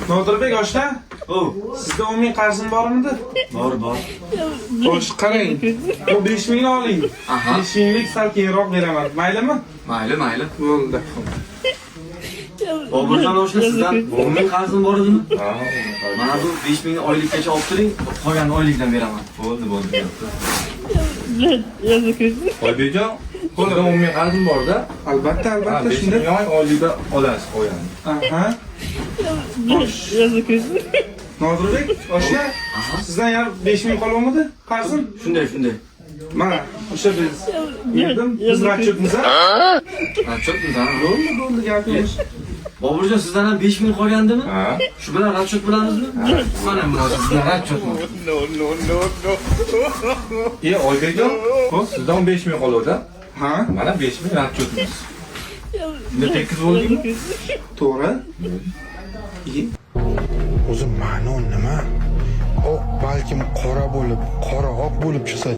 Nodirbek aka, sizda 10 ming qarzim bormidi? Bor. Xo'sh, qarang. Bu 5 mingni oling. 5 minglik sal keyinroq beraman. Maylimi? Mayli. Bo'ldi. Boburjon oshna sizdan 10 ming qarzim bor edimi? Mana bu 5 mingni oylikgacha olib turing, qolganini oylikdan beraman. Bo'ldi. Oybekjon, qo'lida 10 ming qarzim bor-da. Albatta, 5 shunda. ming oylikda olasiz qo'yani. Aha. Nodirbek aka, sizdan yana 5 ming qolmadi? Qarzim? Shunday. Mana, o'sha biz berdim. Biz ratchotmiz. Ratchotmiz, ha? Bo'ldi, gapimiz. Boburjon sizdan ham 5 ming qolgandimi? Ha. Shu bilan ratchot bilamizmi? Mana bu sizdan ratchotmi? Oybekjon, xo'p, sizdan 5 ming qoladi. Ha? Mana 5 ming ratchotimiz. Endi tekis bo'ldingmi? To'g'ri. O'zi ma'no nima? Oq balkim qora bo'lib, qora oq bo'lib chiqsa